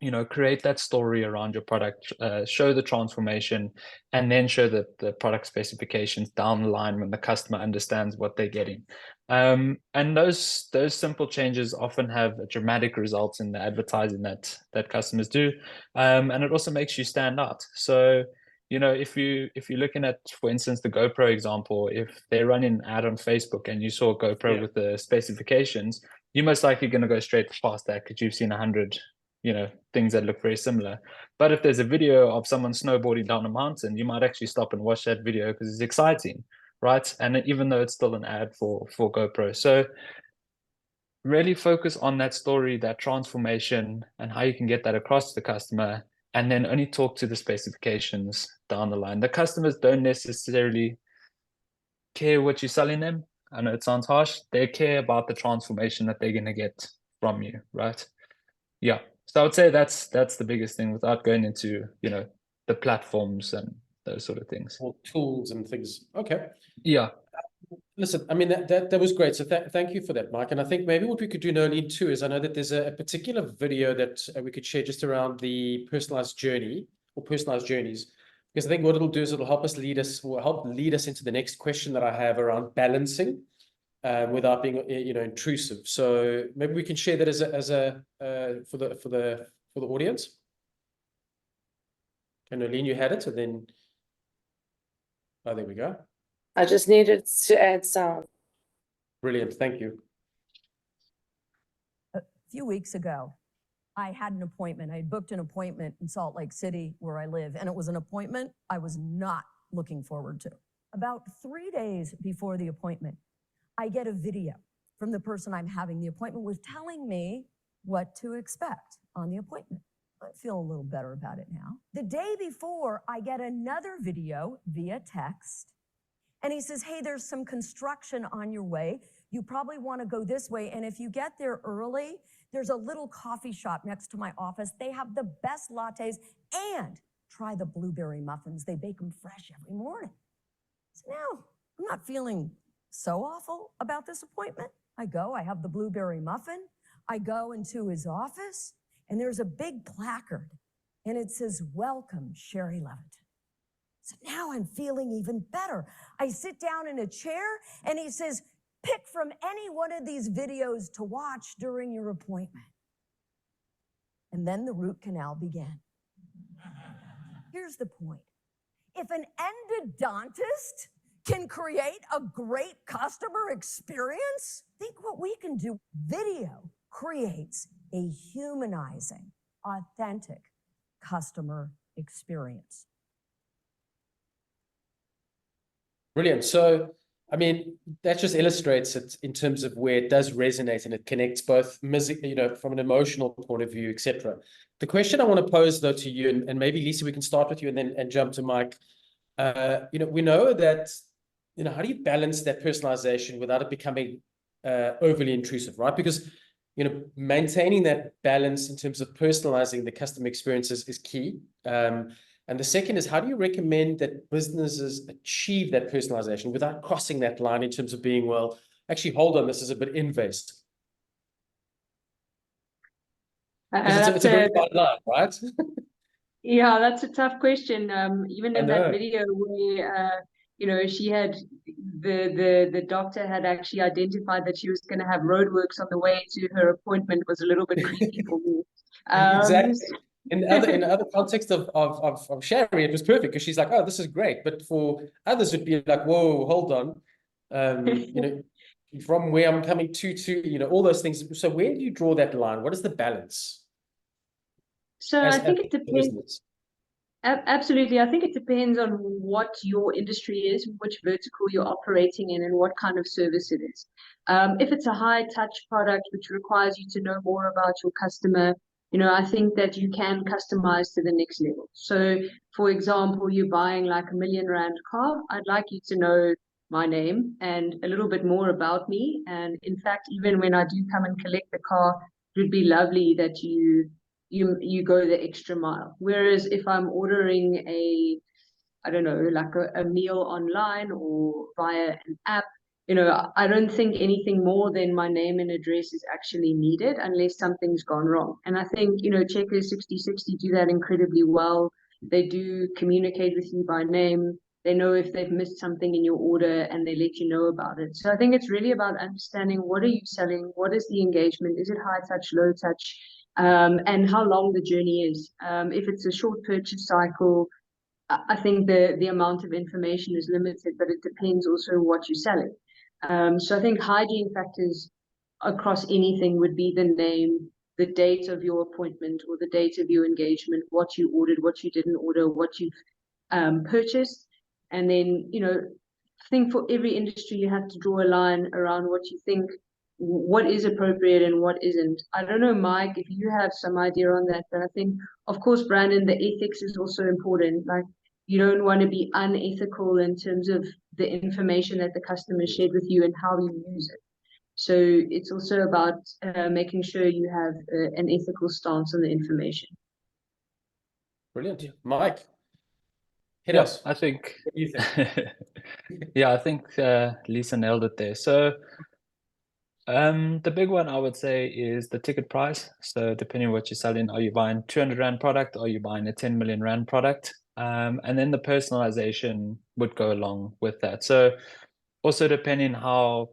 you know, create that story around your product, show the transformation, and then show the product specifications down the line when the customer understands what they're getting. And those simple changes often have a dramatic results in the advertising that customers do, and it also makes you stand out. So, you know, if you're looking at, for instance, the GoPro example, if they're running an ad on Facebook and you saw GoPro with the specifications, you're most likely going to go straight past that because you've seen 100, you know, things that look very similar. But if there's a video of someone snowboarding down a mountain, you might actually stop and watch that video because it's exciting, right? And even though it's still an ad for GoPro. So really focus on that story, that transformation, and how you can get that across to the customer, and then only talk to the specifications down the line. The customers don't necessarily care what you're selling them. I know it sounds harsh. They care about the transformation that they're going to get from you, right? Yeah. So I would say that's the biggest thing without going into, you know, the platforms and those sort of things. Or tools and things. Okay. Yeah. Listen, I mean, that was great. So thank you for that, Mike. And I think maybe what we could do, Nolene, too, is I know that there's a particular video that we could share just around the personalized journey or personalized journeys, because I think what it'll do is it'll help lead us into the next question that I have around balancing without being, you know, intrusive. So maybe we can share that for the audience. And Nolene, you had it, and then there we go. I just needed to add sound. Brilliant, thank you. A few weeks ago, I had an appointment. I had booked an appointment in Salt Lake City where I live, and it was an appointment I was not looking forward to. About 3 days before the appointment, I get a video from the person I'm having the appointment with telling me what to expect on the appointment. I feel a little better about it now. The day before, I get another video via text, and he says, hey, there's some construction on your way. You probably want to go this way, and if you get there early, there's a little coffee shop next to my office. They have the best lattes, and try the blueberry muffins. They bake them fresh every morning. So now, I'm not feeling so awful about this appointment. I go, I have the blueberry muffin. I go into his office, and there's a big placard, and it says, welcome, Sherry Levitt. So now I'm feeling even better. I sit down in a chair, and he says, pick from any one of these videos to watch during your appointment. And then the root canal began. Here's the point. If an endodontist can create a great customer experience, think what we can do. Video creates a humanizing, authentic customer experience. Brilliant. So, I mean, that just illustrates it in terms of where it does resonate and it connects both, you know, from an emotional point of view, etc. The question I want to pose, though, to you, and maybe Lisa, we can start with you and then jump to Mike. You know, we know that how do you balance that personalization without it becoming overly intrusive, right? Because, maintaining that balance in terms of personalizing the customer experiences is key. And the second is, how do you recommend that businesses achieve that personalization without crossing that line in terms of being, well, actually, hold on, this is a bit invasive? Because it's a very fine line, right? Yeah, that's a tough question. Even in that know. video where she had the doctor had actually identified that she was going to have roadworks on the way to her appointment was a little bit creepy for me. Exactly. In other context of Sherry, it was perfect because she's like, oh, this is great. But for others, it'd be like, whoa, hold on. From where I'm coming to, all those things. So where do you draw that line? What is the balance? So I think it depends. Business? Absolutely. I think it depends on what your industry is, which vertical you're operating in, and what kind of service it is. If it's a high touch product, which requires you to know more about your customer, I think that you can customize to the next level. So, for example, you're buying like a R1 million car. I'd like you to know my name and a little bit more about me. And in fact, even when I do come and collect the car, it would be lovely that you go the extra mile. Whereas if I'm ordering I don't know, like a meal online or via an app, I don't think anything more than my name and address is actually needed unless something's gone wrong. And I think, Checkers 6060 do that incredibly well. They do communicate with you by name. They know if they've missed something in your order and they let you know about it. So I think it's really about understanding, what are you selling? What is the engagement? Is it high touch, low touch? And how long the journey is. If it's a short purchase cycle, I think the amount of information is limited, but it depends also what you're selling. So I think hygiene factors across anything would be the name, the date of your appointment or the date of your engagement, what you ordered, what you didn't order, what you've purchased. And then, I think for every industry, you have to draw a line around what you think, what is appropriate and what isn't. I don't know, Mike, if you have some idea on that, but I think, of course, Brandon, the ethics is also important. Like, you don't want to be unethical in terms of the information that the customer shared with you and how you use it. So it's also about making sure you have an ethical stance on the information. Brilliant. Mike, hit Yes, us. I think. What do you think? Yeah, I think Lisa nailed it there. So the big one I would say is the ticket price. So depending on what you're selling, are you buying 200 Rand product or are you buying a 10 million Rand product? And then the personalization would go along with that. So also depending how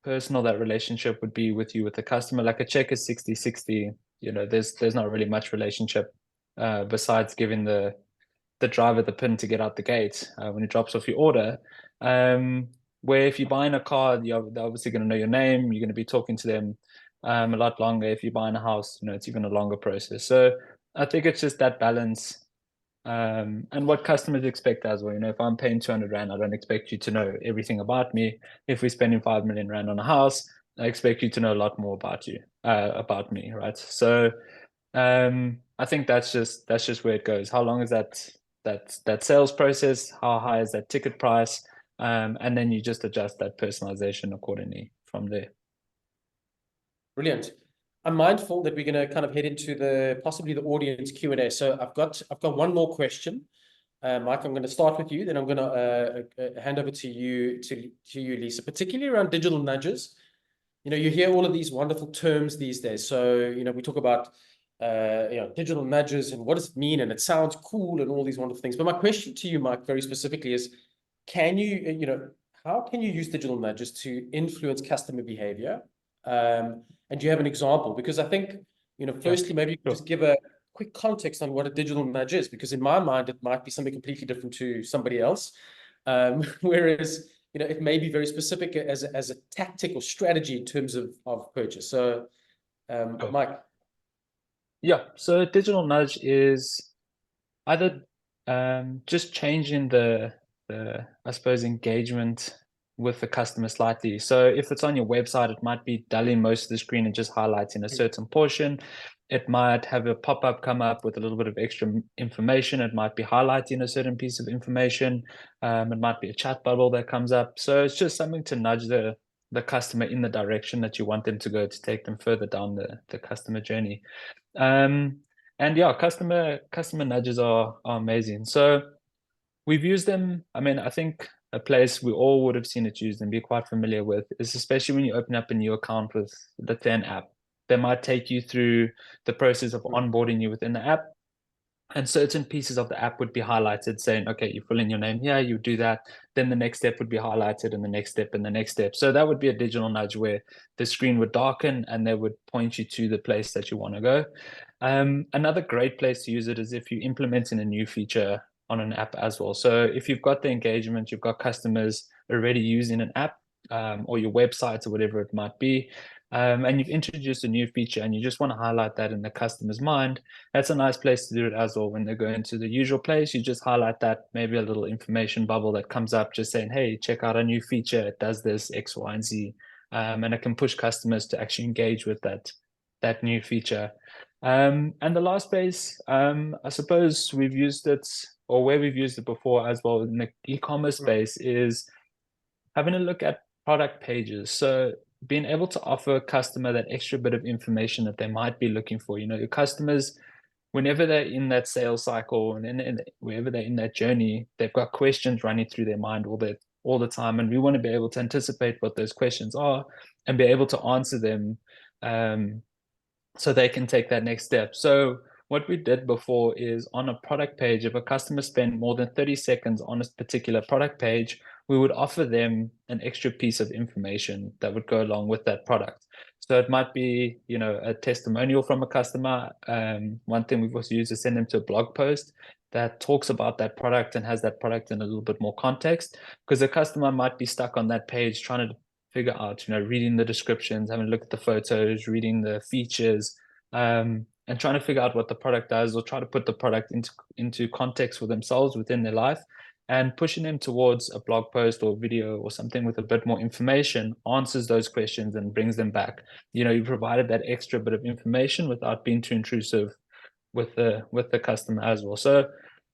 personal that relationship would be with you with the customer, like a check is 60/60, there's not really much relationship besides giving the driver the pin to get out the gate when he drops off your order. Where if you're buying a car, they're obviously going to know your name. You're going to be talking to them a lot longer. If you're buying a house, it's even a longer process. So I think it's just that balance and what customers expect as well. If I'm paying 200 Rand, I don't expect you to know everything about me. If we're spending 5 million Rand on a house, I expect you to know a lot more about you, about me, right? So I think that's just where it goes. How long is that sales process? How high is that ticket price? And then you just adjust that personalization accordingly from there. Brilliant. I'm mindful that we're going to kind of head into possibly the audience Q&A. So I've got one more question. Mike, I'm going to start with you, then I'm going to hand over to you, Lisa, particularly around digital nudges. You hear all of these wonderful terms these days. So, we talk about digital nudges and what does it mean, and it sounds cool and all these wonderful things. But my question to you, Mike, very specifically is, how can you use digital nudges to influence customer behavior? And do you have an example? Because I think, firstly, maybe you could just give a quick context on what a digital nudge is, because in my mind, it might be something completely different to somebody else. Whereas, it may be very specific as a tactic or strategy in terms of purchase. So, Mike. Yeah, so a digital nudge is either just changing the I suppose engagement with the customer slightly. So if it's on your website, it might be dulling most of the screen and just highlighting a certain portion. It might have a pop-up come up with a little bit of extra information. It might be highlighting a certain piece of information. It might be a chat bubble that comes up. So it's just something to nudge the customer in the direction that you want them to go, to take them further down the customer journey. And yeah, customer nudges are amazing. So we've used them. I mean, I think a place we all would have seen it used and be quite familiar with is, especially when you open up a new account with, let's say, an app. They might take you through the process of onboarding you within the app, and certain pieces of the app would be highlighted saying, okay, you fill in your name here, you do that. Then the next step would be highlighted, and the next step, and the next step. So that would be a digital nudge where the screen would darken and they would point you to the place that you want to go. Another great place to use it is if you're implementing a new feature on an app as well. So if you've got the engagement, you've got customers already using an app, or your website or whatever it might be, and you've introduced a new feature and you just want to highlight that in the customer's mind, that's a nice place to do it as well. When they go into the usual place, you just highlight that, maybe a little information bubble that comes up just saying, hey, check out our new feature. It does this X, Y, and Z. And it can push customers to actually engage with that new feature. And the last space, I suppose we've used it, or where we've used it before as well in the e-commerce space, is having a look at product pages. So being able to offer a customer that extra bit of information that they might be looking for. You know, your customers, whenever they're in that sales cycle and wherever they're in that journey, they've got questions running through their mind all the time. And we want to be able to anticipate what those questions are and be able to answer them, so they can take that next step. So what we did before is, on a product page, if a customer spent more than 30 seconds on a particular product page, we would offer them an extra piece of information that would go along with that product. So it might be, you know, a testimonial from a customer. One thing we've also used is send them to a blog post that talks about that product and has that product in a little bit more context, because the customer might be stuck on that page trying to figure out, you know, reading the descriptions, having a look at the photos, reading the features, and trying to figure out what the product does, or try to put the product into context for themselves within their life, and pushing them towards a blog post or video or something with a bit more information answers those questions and brings them back. You know, you provided that extra bit of information without being too intrusive with the customer as well. So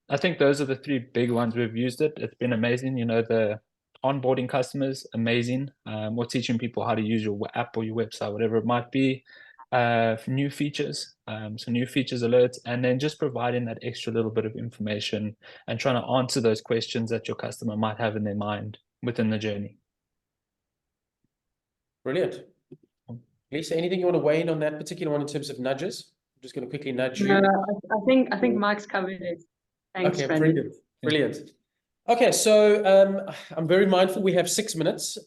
I think those are the three big ones we've used it. It's been amazing. You know, the onboarding customers, amazing. Or teaching people how to use your app or your website, whatever it might be. New features, so new features alerts, and then just providing that extra little bit of information and trying to answer those questions that your customer might have in their mind within the journey. Brilliant. Lisa, anything you want to weigh in on that particular one in terms of nudges? I'm just going to quickly nudge you. I think Mike's covered it. Thanks, Okay, Brandon. brilliant. Okay, so I'm very mindful we have 6 minutes.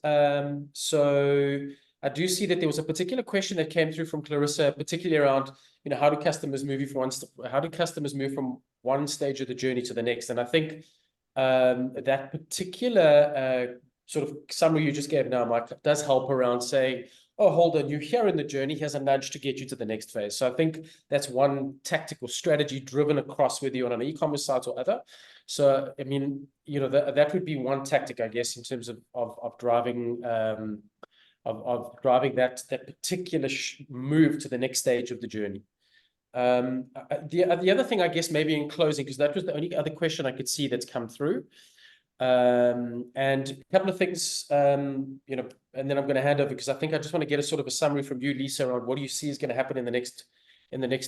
So I do see that there was a particular question that came through from Clarissa, particularly around, you know, how do customers move from one stage of the journey to the next? And I think that particular sort of summary you just gave now, Mike, does help around saying, oh, hold on, you're here in the journey, here's a nudge to get you to the next phase. So I think that's one tactical strategy driven across, whether you're on an e-commerce site or other. So, I mean, you know, that would be one tactic, I guess, in terms of driving that particular move to the next stage of the journey. The other thing, I guess, maybe in closing, because that was the only other question I could see that's come through. And a couple of things, you know, and then I'm going to hand over, because I think I just want to get a sort of a summary from you, Lisa, on what do you see is going to happen in the next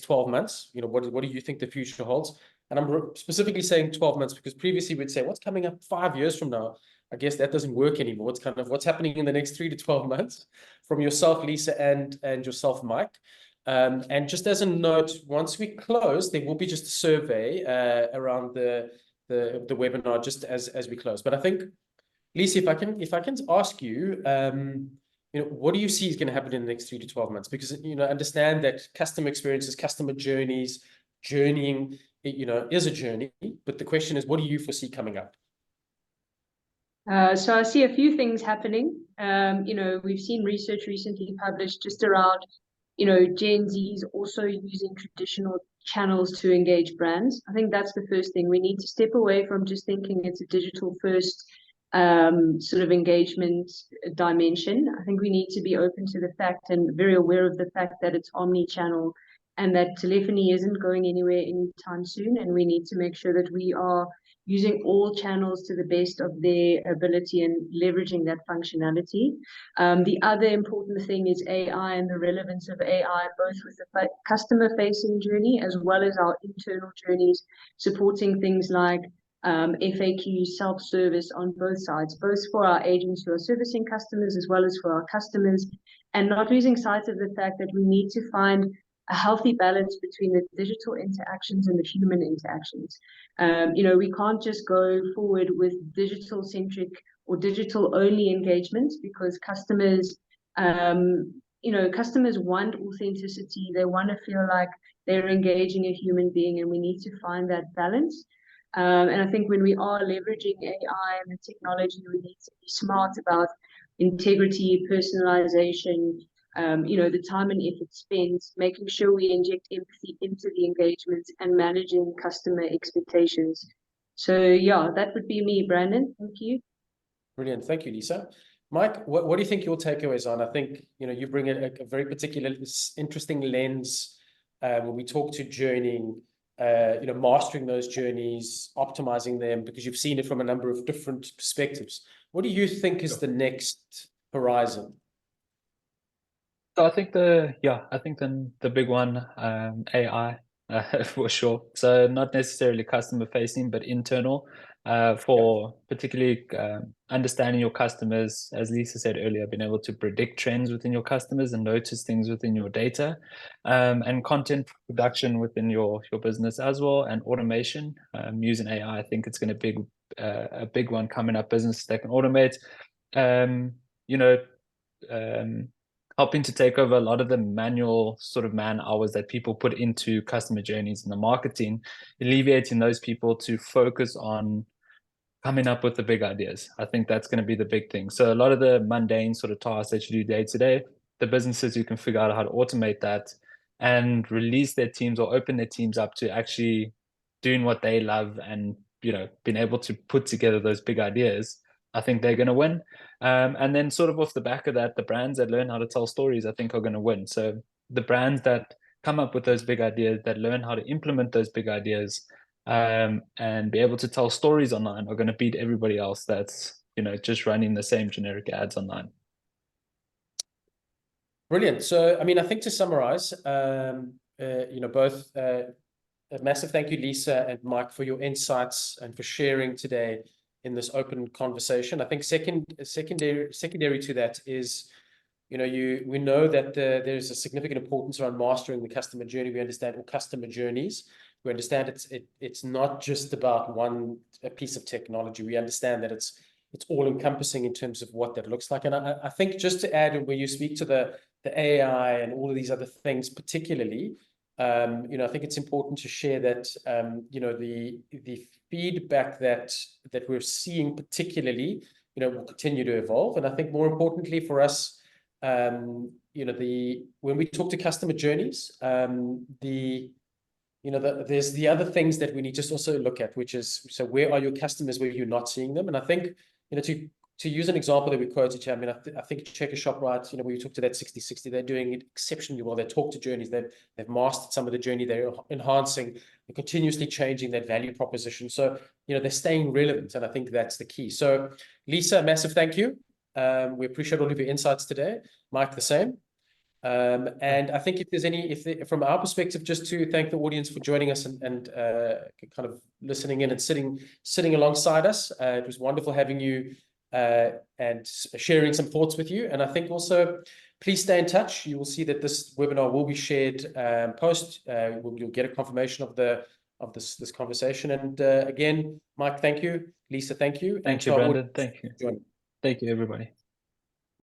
12 months? You know, what do you think the future holds? And I'm specifically saying 12 months because previously we'd say, what's coming up 5 years from now? I guess that doesn't work anymore. What's happening in the next 3 to 12 months from yourself, Lisa, and yourself, Mike. And just as a note, once we close, there will be just a survey around the webinar just as we close. But I think, Lisa, if I can ask you, you know, what do you see is going to happen in the next 3 to 12 months? Because, you know, understand that customer experiences, customer journeys, journeying, you know, is a journey. But the question is, what do you foresee coming up? So I see a few things happening. You know, we've seen research recently published just around, you know, Gen Zs also using traditional channels to engage brands. I think that's the first thing. We need to step away from just thinking it's a digital first sort of engagement dimension. I think we need to be open to the fact and very aware of the fact that it's omni-channel and that telephony isn't going anywhere anytime soon. And we need to make sure that we are using all channels to the best of their ability and leveraging that functionality. The other important thing is AI and the relevance of AI, both with the customer-facing journey as well as our internal journeys, supporting things like FAQ, self-service on both sides, both for our agents who are servicing customers as well as for our customers, and not losing sight of the fact that we need to find a healthy balance between the digital interactions and the human interactions. We can't just go forward with digital-centric or digital-only engagements, because customers, customers want authenticity. They want to feel like they're engaging a human being, and we need to find that balance. And I think when we are leveraging AI and the technology, we need to be smart about integrity, personalization, the time and effort spent, making sure we inject empathy into the engagement and managing customer expectations. So yeah, that would be me, Brandon. Thank you. Brilliant. Thank you, Lisa. Mike, what do you think your takeaways are? And I think, you bring a very particular, interesting lens when we talk to journeying, mastering those journeys, optimizing them, because you've seen it from a number of different perspectives. What do you think is the next horizon? So I think the big one, AI, for sure. So not necessarily customer facing, but internal, for particularly understanding your customers. As Lisa said earlier, being able to predict trends within your customers and notice things within your data, and content production within your business as well, and automation using AI. I think it's going to be a big one coming up. Businesses that can automate, helping to take over a lot of the manual sort of man hours that people put into customer journeys and the marketing, alleviating those people to focus on coming up with the big ideas. I think that's going to be the big thing. So a lot of the mundane sort of tasks that you do day to day, the businesses who can figure out how to automate that and release their teams or open their teams up to actually doing what they love and, being able to put together those big ideas, I think they're going to win. And then sort of off the back of that, the brands that learn how to tell stories, I think, are going to win. So the brands that come up with those big ideas, that learn how to implement those big ideas, and be able to tell stories online, are going to beat everybody else that's, just running the same generic ads online. Brilliant. So, I think to summarize, both a massive thank you, Lisa and Mike, for your insights and for sharing today in this open conversation. I think secondary to that is, we know that there's a significant importance around mastering the customer journey. We understand all customer journeys. We understand it's not just about a piece of technology. We understand that it's all encompassing in terms of what that looks like. And I think just to add, when you speak to the AI and all of these other things, particularly, I think it's important to share that, the feedback that we're seeing particularly, will continue to evolve. And I think more importantly for us, when we talk to customer journeys, there's the other things that we need to also look at, which is, so where are your customers where you're not seeing them? And I think, to use an example that we quoted here, I think Checker ShopRite, where you talk to that 60/60, they're doing it exceptionally well. They talk to journeys, they've mastered some of the journey, they're enhancing, they're continuously changing that value proposition. So, they're staying relevant, and I think that's the key. So, Lisa, massive thank you. We appreciate all of your insights today. Mike, the same. And I think from our perspective, just to thank the audience for joining us and kind of listening in and sitting alongside us. It was wonderful having you and sharing some thoughts with you. And I think also, please stay in touch. You will see that this webinar will be shared post. You'll get a confirmation of this conversation. And again, Mike, thank you. Lisa, thank you. Thank you, Brandon. Thank you. Thank you, everybody.